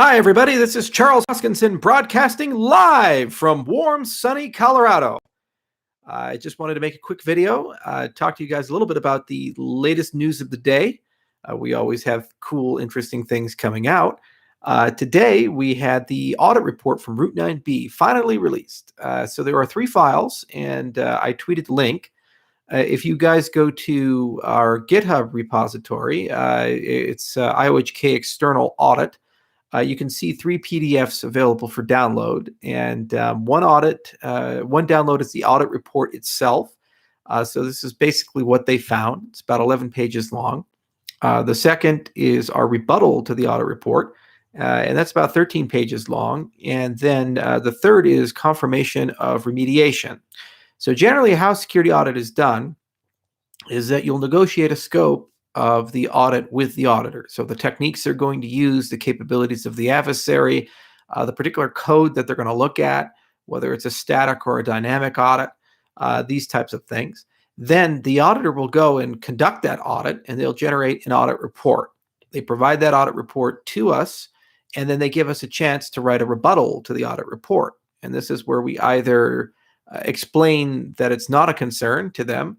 Hi, everybody. This is Charles Hoskinson broadcasting live from warm, sunny Colorado. I just wanted to make a quick video, talk to you guys a little bit about the latest news of the day. We always have cool, interesting things coming out. Today, we had the audit report from Route 9B finally released. So there are 3 files, and I tweeted the link. If you guys go to our GitHub repository, it's IOHK External Audit. You can see 3 PDFs available for download, and one download is the audit report itself. So this is basically what they found. It's about 11 pages long. The second is our rebuttal to the audit report, and that's about 13 pages long. And then the third is confirmation of remediation. So generally, how security audit is done is that you'll negotiate a scope of the audit with the auditor. So the techniques they're going to use, the capabilities of the adversary, the particular code that they're going to look at, whether it's a static or a dynamic audit, these types of things. Then the auditor will go and conduct that audit, and they'll generate an audit report. They provide that audit report to us, and then they give us a chance to write a rebuttal to the audit report. And this is where we either explain that it's not a concern to them.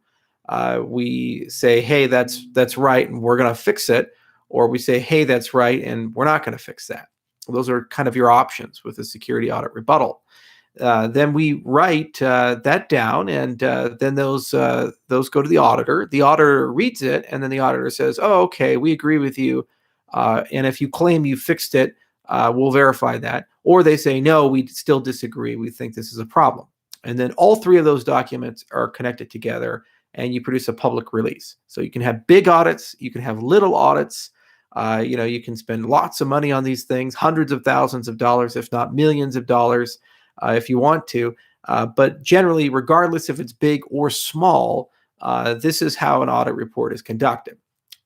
We say, hey, that's right, and we're going to fix it. Or we say, hey, that's right, and we're not going to fix that. Those are kind of your options with a security audit rebuttal. Then we write that down, and then those go to the auditor. The auditor reads it, and then the auditor says, oh, okay, we agree with you. And if you claim you fixed it, we'll verify that. Or they say, no, we still disagree. We think this is a problem. And then all 3 of those documents are connected together, and you produce a public release. So you can have big audits, you can have little audits. You can spend lots of money on these things, hundreds of thousands of dollars, if not millions of dollars, if you want to. But generally, regardless if it's big or small, this is how an audit report is conducted.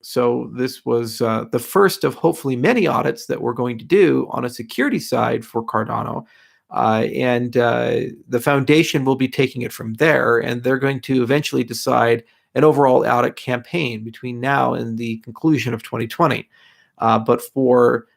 So this was the first of hopefully many audits that we're going to do on a security side for Cardano. And the foundation will be taking it from there, and they're going to eventually decide an overall audit campaign between now and the conclusion of 2020. But for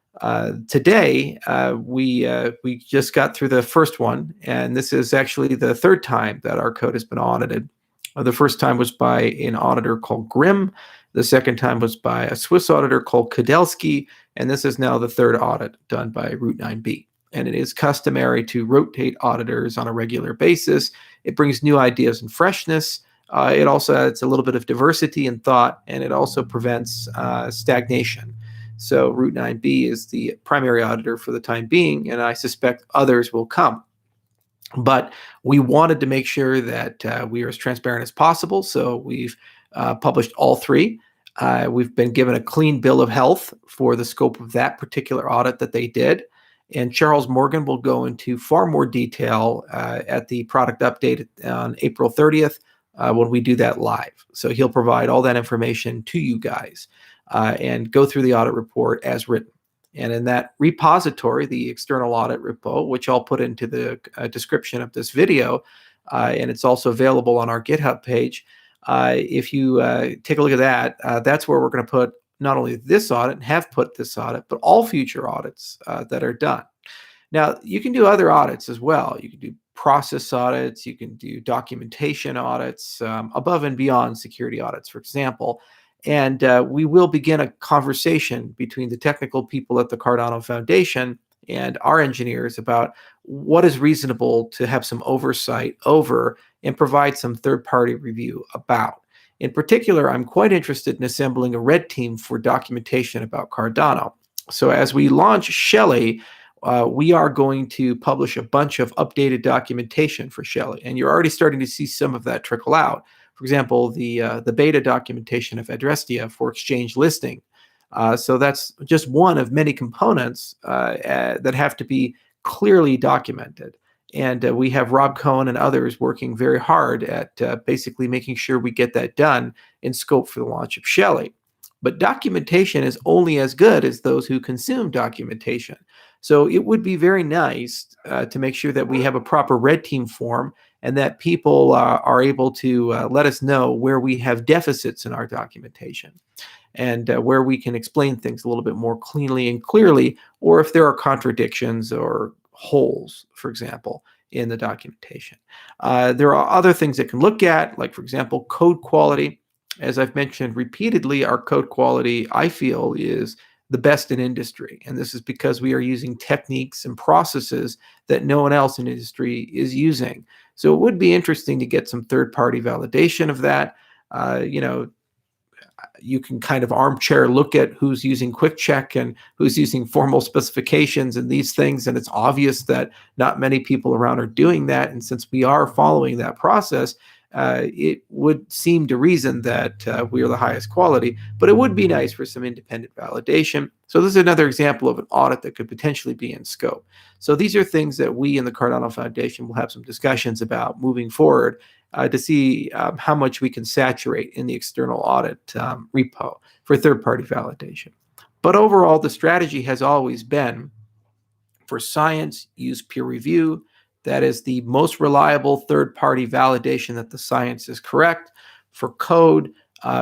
today, we just got through the first one, and this is actually the 3rd time that our code has been audited. The first time was by an auditor called Grimm. The second time was by a Swiss auditor called Kudelski, and this is now the 3rd audit done by Route 9B. And it is customary to rotate auditors on a regular basis. It brings new ideas and freshness. It also adds a little bit of diversity in thought, and it also prevents stagnation. So Route 9B is the primary auditor for the time being, and I suspect others will come. But we wanted to make sure that we are as transparent as possible, so we've published all 3. We've been given a clean bill of health for the scope of that particular audit that they did. And Charles Morgan will go into far more detail at the product update on April 30th when we do that live. So he'll provide all that information to you guys and go through the audit report as written. And in that repository, the external audit repo, which I'll put into the description of this video, and it's also available on our GitHub page. If you take a look at that, that's where we're going to put not only this audit, and have put this audit, but all future audits that are done. Now, you can do other audits as well. You can do process audits, you can do documentation audits, above and beyond security audits, for example. And we will begin a conversation between the technical people at the Cardano Foundation and our engineers about what is reasonable to have some oversight over and provide some third-party review about. In particular, I'm quite interested in assembling a red team for documentation about Cardano. So as we launch Shelly, we are going to publish a bunch of updated documentation for Shelly, and you're already starting to see some of that trickle out. For example, the beta documentation of Adrestia for exchange listing. So that's just one of many components that have to be clearly documented. And we have Rob Cohen and others working very hard at basically making sure we get that done in scope for the launch of Shelly. But documentation is only as good as those who consume documentation. So it would be very nice to make sure that we have a proper red team form and that people are able to let us know where we have deficits in our documentation. and where we can explain things a little bit more cleanly and clearly, or if there are contradictions or holes, for example, in the documentation. There are other things that can look at, like, for example, code quality. As I've mentioned repeatedly, our code quality, I feel, is the best in industry. And this is because we are using techniques and processes that no one else in industry is using. So it would be interesting to get some third-party validation of that. You know, you can kind of armchair look at who's using quick check and who's using formal specifications and these things, and it's obvious that not many people around are doing that. And since we are following that process, it would seem to reason that we are the highest quality, but it would be nice for some independent validation. So this is another example of an audit that could potentially be in scope. So these are things that we in the Cardano Foundation will have some discussions about moving forward, to see how much we can saturate in the external audit repo for third-party validation. But overall, the strategy has always been, for science, use peer review. That is the most reliable third-party validation that the science is correct. For code,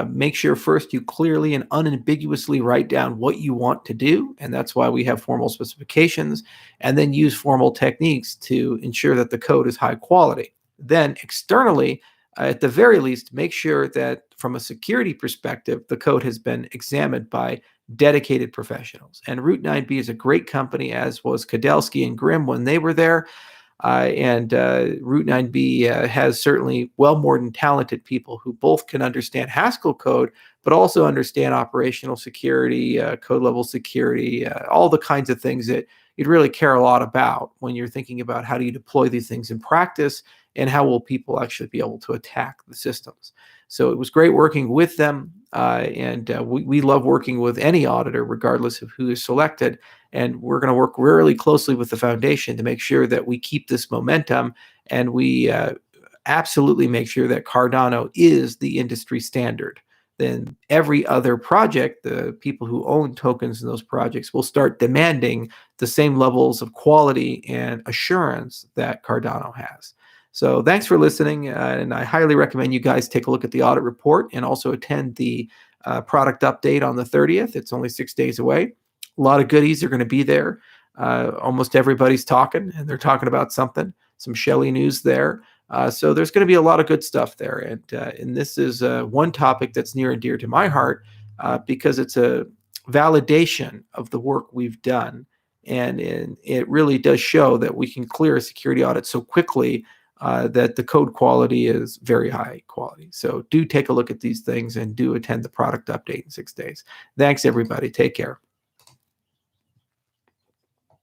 make sure first you clearly and unambiguously write down what you want to do, and that's why we have formal specifications, and then use formal techniques to ensure that the code is high quality. Then externally, at the very least, make sure that from a security perspective, the code has been examined by dedicated professionals. And Route 9B is a great company, as was Kadelsky and Grimm when they were there. And Route 9B has certainly well more than talented people who both can understand Haskell code, but also understand operational security, code level security, all the kinds of things that you'd really care a lot about when you're thinking about how do you deploy these things in practice and how will people actually be able to attack the systems. So it was great working with them, and we love working with any auditor, regardless of who is selected. And we're going to work really closely with the foundation to make sure that we keep this momentum, and we absolutely make sure that Cardano is the industry standard. Then every other project, the people who own tokens in those projects will start demanding the same levels of quality and assurance that Cardano has. So thanks for listening, and I highly recommend you guys take a look at the audit report and also attend the product update on the 30th. It's only 6 days away. A lot of goodies are going to be there. Almost everybody's talking, and they're talking about something, some Shelley news there. So there's going to be a lot of good stuff there. And this is one topic that's near and dear to my heart, because it's a validation of the work we've done. And it really does show that we can clear a security audit so quickly, that the code quality is very high quality. So do take a look at these things and do attend the product update in 6 days. Thanks, everybody. Take care.